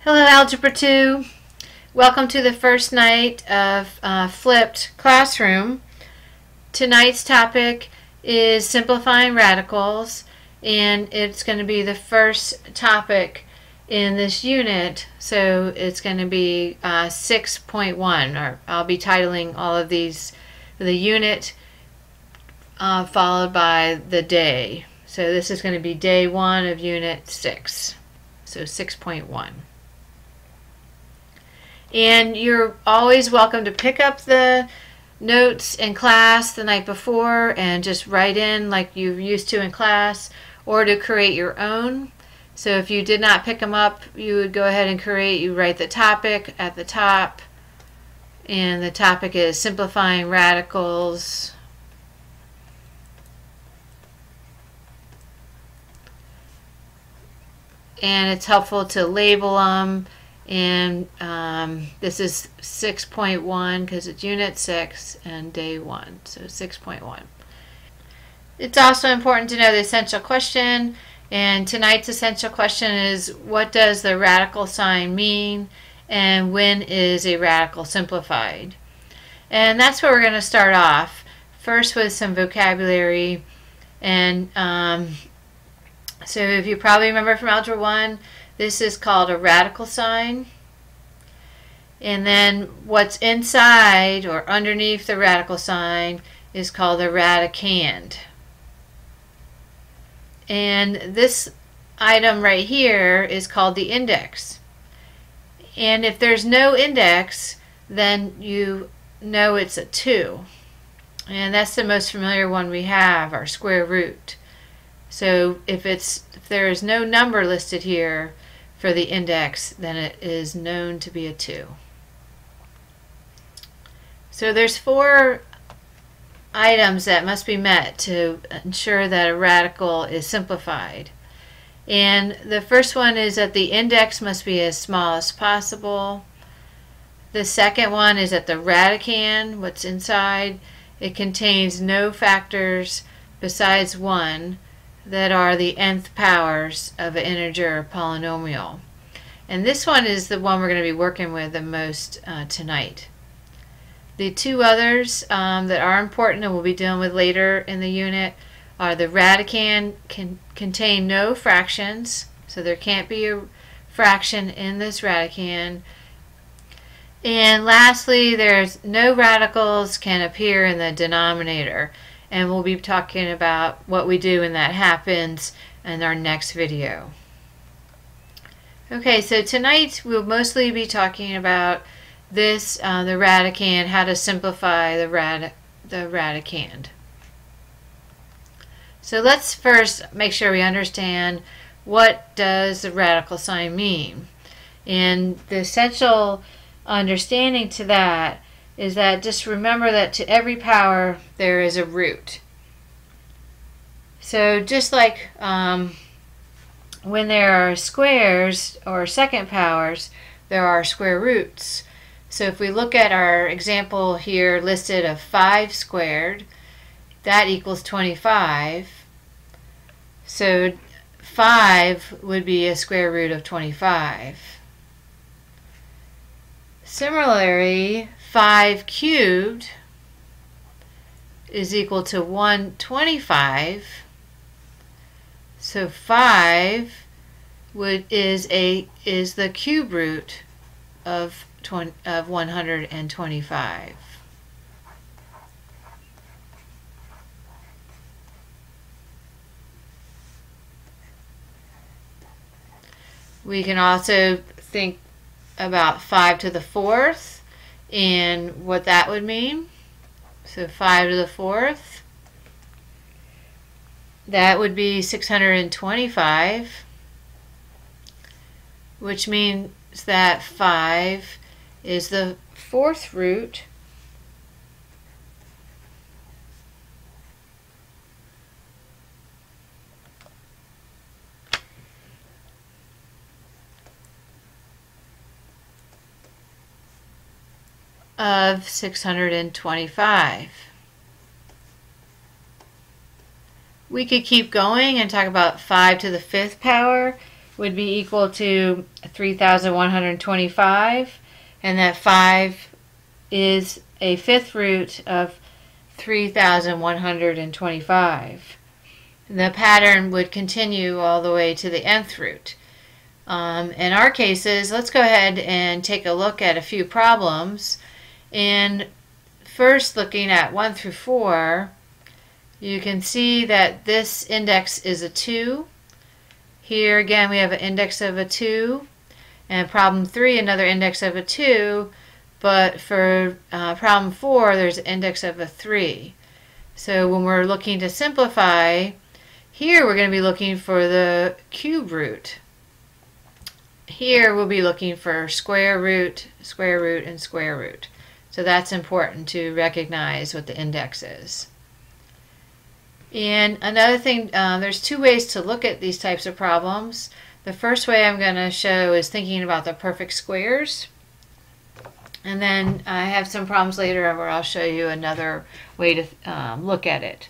Hello, Algebra 2. Welcome to the first night of Flipped Classroom. Tonight's topic is simplifying radicals, and it's going to be the first topic in this unit, so it's going to be 6.1, or I'll be titling all of these the unit followed by the day. So this is going to be day 1 of unit 6, so 6.1. And you're always welcome to pick up the notes in class the night before and just write in like you used to in class, or to create your own. So if you did not pick them up, you would go ahead and you write the topic at the top, and the topic is simplifying radicals. And it's helpful to label them. And this is 6.1 because it's unit 6 and day 1, so 6.1. It's also important to know the essential question, and tonight's essential question is, what does the radical sign mean, and when is a radical simplified? And that's where we're going to start off, first with some vocabulary. And so if you probably remember from Algebra 1, this is called a radical sign. And then what's inside or underneath the radical sign is called a radicand. And this item right here is called the index. And if there's no index, then you know it's a 2. And that's the most familiar one we have, our square root. So if there is no number listed here for the index, then it is known to be a 2. So there's 4 items that must be met to ensure that a radical is simplified. And the first one is that the index must be as small as possible. The second one is that the radicand, what's inside, it contains no factors besides 1 that are the nth powers of an integer or polynomial. And this one is the one we're going to be working with the most tonight. The 2 others that are important and we'll be dealing with later in the unit are the radicand can contain no fractions, so there can't be a fraction in this radicand. And lastly, there's no radicals can appear in the denominator. And we'll be talking about what we do when that happens in our next video. Okay, so tonight we'll mostly be talking about this, the radicand, how to simplify the radicand. So let's first make sure we understand what does the radical sign mean. And the essential understanding to that is that just remember that to every power there is a root. So just like when there are squares or second powers, there are square roots. So if we look at our example here listed of 5 squared, that equals 25. So 5 would be a square root of 25. Similarly, 5 cubed is equal to 125. So 5 is the cube root of 125. We can also think about 5 to the 4th and what that would mean. So 5 to the 4th, that would be 625, which means that 5 is the 4th root of 625. We could keep going and talk about 5 to the 5th power, would be equal to 3,125, and that 5 is a fifth root of 3,125. The pattern would continue all the way to the nth root. In our cases, let's go ahead and take a look at a few problems. And first, looking at 1 through 4, you can see that this index is a 2. Here again we have an index of a 2. And problem 3, another index of a 2. But for problem 4, there's an index of a 3. So when we're looking to simplify, here we're going to be looking for the cube root. Here we'll be looking for square root, and square root. So that's important to recognize what the index is. And another thing, there's two ways to look at these types of problems. The first way I'm going to show is thinking about the perfect squares. And then I have some problems later where I'll show you another way to look at it.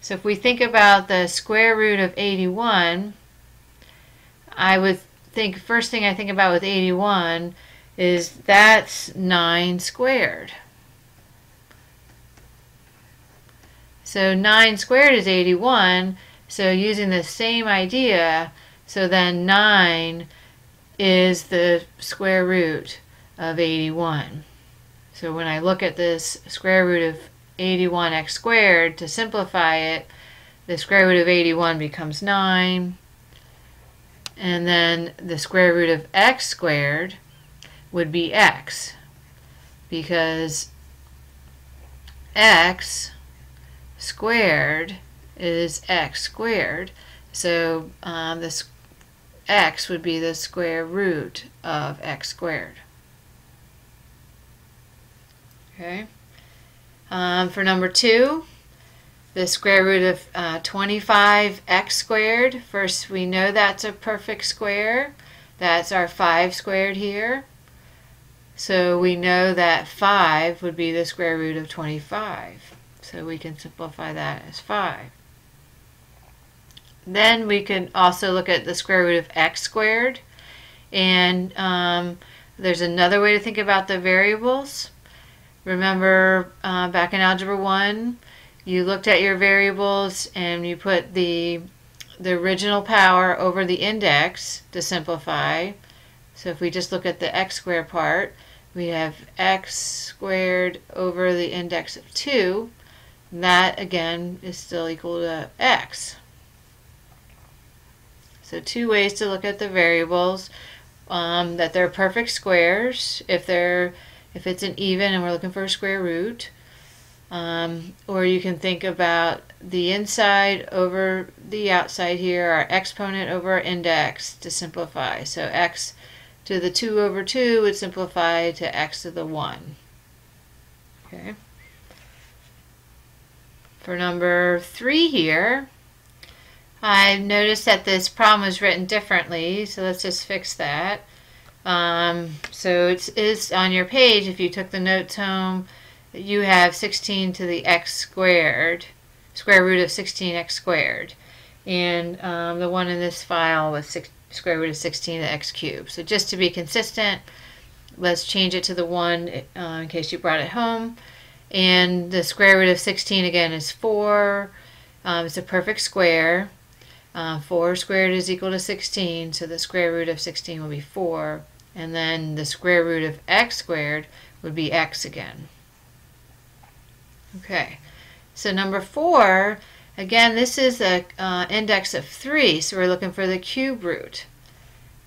So if we think about the square root of 81, I would think, first thing I think about with 81 is that's 9 squared. So 9 squared is 81, so using the same idea, so then 9 is the square root of 81. So when I look at this square root of 81x squared, to simplify it, the square root of 81 becomes 9, and then the square root of x squared would be x, because x squared is x squared, so this x would be the square root of x squared. Okay. For number 2, the square root of 25x squared. First, we know that's a perfect square. That's our 5 squared here. So we know that 5 would be the square root of 25. So we can simplify that as 5. Then we can also look at the square root of x squared. And there's another way to think about the variables. Remember back in Algebra 1, you looked at your variables and you put the original power over the index to simplify. So if we just look at the x squared part, we have x squared over the index of 2. That again is still equal to x. So two ways to look at the variables, that they're perfect squares if it's an even and we're looking for a square root, or you can think about the inside over the outside here, our exponent over our index, to simplify. So x to the 2 over 2 would simplify to x to the 1. Okay. For number 3 here, I've noticed that this problem is written differently, so let's just fix that. So it is on your page, if you took the notes home, you have 16 to the x squared, square root of 16x squared. And the one in this file was square root of 16 to the x cubed. So just to be consistent, let's change it to the 1 in case you brought it home. And the square root of 16 again is 4. It's a perfect square. 4 squared is equal to 16, so the square root of 16 will be 4. And then the square root of x squared would be x again. Okay, so number 4, again, this is an index of 3, so we're looking for the cube root.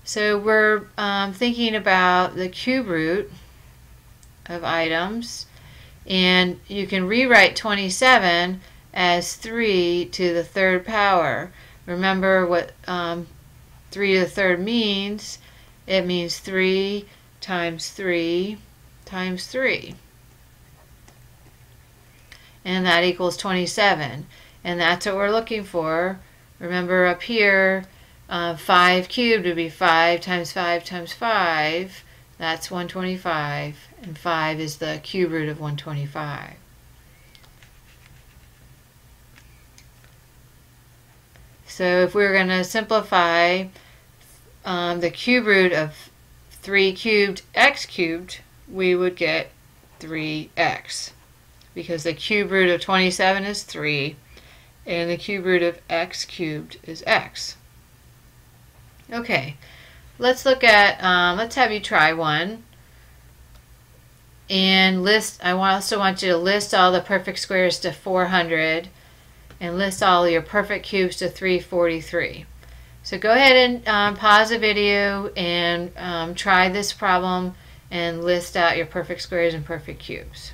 So we're thinking about the cube root of items, and you can rewrite 27 as 3 to the 3rd power. Remember what 3 to the 3rd means. It means 3 times 3 times 3. And that equals 27. And that's what we're looking for. Remember up here, 5 cubed would be 5 times 5 times 5. That's 125. And 5 is the cube root of 125. So if we're going to simplify the cube root of 3 cubed x cubed, we would get 3x, because the cube root of 27 is 3 and the cube root of x cubed is x. Okay, let's look at, let's have you try one and list. I also want you to list all the perfect squares to 400 and list all your perfect cubes to 343. So go ahead and pause the video and try this problem and list out your perfect squares and perfect cubes.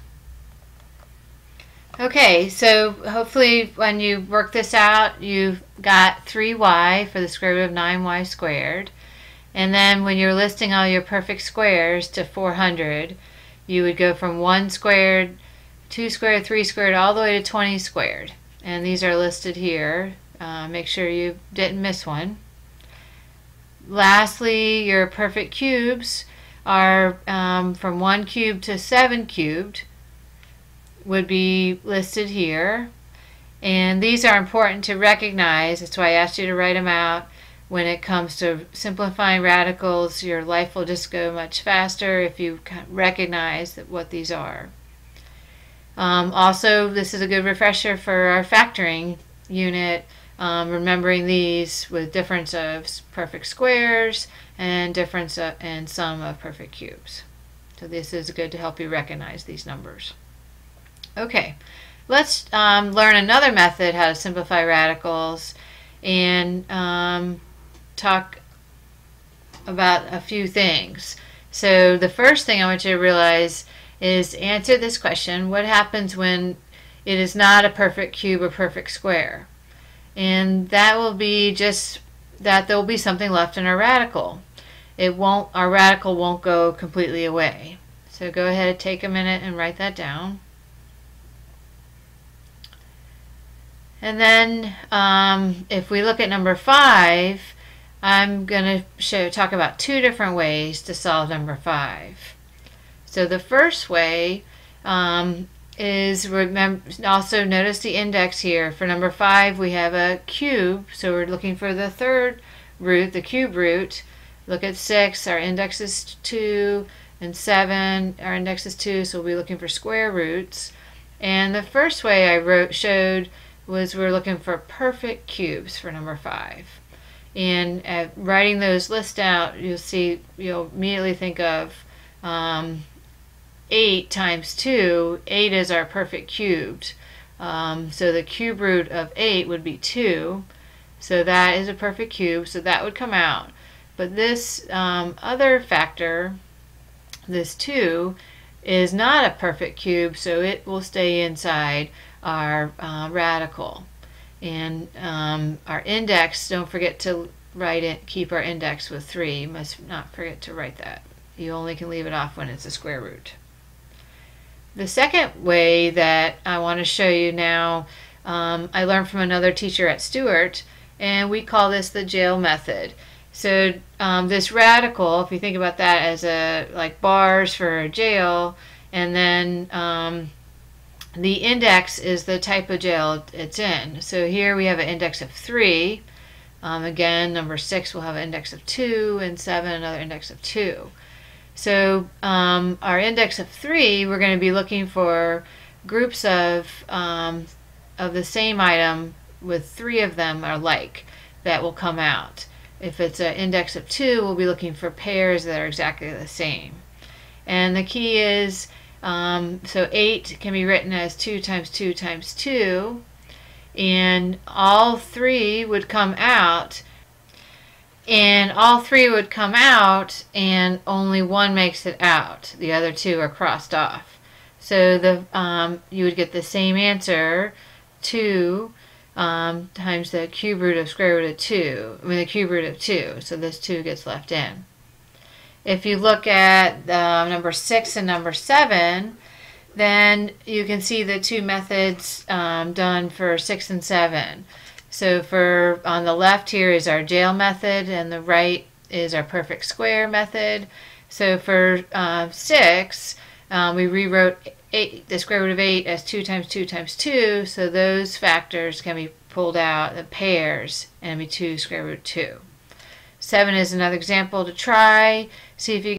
Okay, so hopefully when you work this out, you've got 3y for the square root of 9y squared. And then when you're listing all your perfect squares to 400, you would go from 1 squared, 2 squared, 3 squared, all the way to 20 squared. And these are listed here. Make sure you didn't miss one. Lastly, your perfect cubes are from 1 cubed to 7 cubed would be listed here. And these are important to recognize. That's why I asked you to write them out. When it comes to simplifying radicals, your life will just go much faster if you recognize what these are. Also, this is a good refresher for our factoring unit, remembering these with difference of perfect squares and difference and sum of perfect cubes. So this is good to help you recognize these numbers. Okay, let's learn another method how to simplify radicals and talk about a few things. So the first thing I want you to realize is answer this question: what happens when it is not a perfect cube or perfect square? And that will be just that there will be something left in our radical. Our radical won't go completely away. So go ahead and take a minute and write that down. And then if we look at number 5, I'm going to talk about 2 different ways to solve number 5. So the first way is, also notice the index here. For number 5 we have a cube, so we're looking for the third root, the cube root. Look at 6, our index is 2, and 7, our index is 2, so we'll be looking for square roots. And the first way I showed was we're looking for perfect cubes for number 5. And writing those lists out, you'll immediately think of 8 times 2. 8 is our perfect cubed. So the cube root of 8 would be 2. So that is a perfect cube, so that would come out. But this other factor, this 2, is not a perfect cube, so it will stay inside our radical. And our index, don't forget to write it, keep our index with 3. You must not forget to write that. You only can leave it off when it's a square root. The second way that I want to show you now, I learned from another teacher at Stewart, and we call this the jail method. So this radical, if you think about that as like bars for a jail, and then the index is the type of jail it's in. So here we have an index of 3. Again, number 6 will have an index of 2, and 7 another index of 2. So our index of 3, we're going to be looking for groups of the same item with 3 of them are like, that will come out. If it's an index of 2, we'll be looking for pairs that are exactly the same. And the key is, so 8 can be written as 2 times 2 times 2, and all 3 would come out, and only 1 makes it out. The other 2 are crossed off. So you would get the same answer, 2 times the cube root of square root of 2, the cube root of 2, so this 2 gets left in. If you look at number 6 and number 7, then you can see the 2 methods done for 6 and 7. So on the left here is our jail method, and the right is our perfect square method. So for 6, we rewrote the square root of 8 as 2 times 2 times 2, so those factors can be pulled out, the pairs, and be 2 square root 2. 7 is another example to try. See if you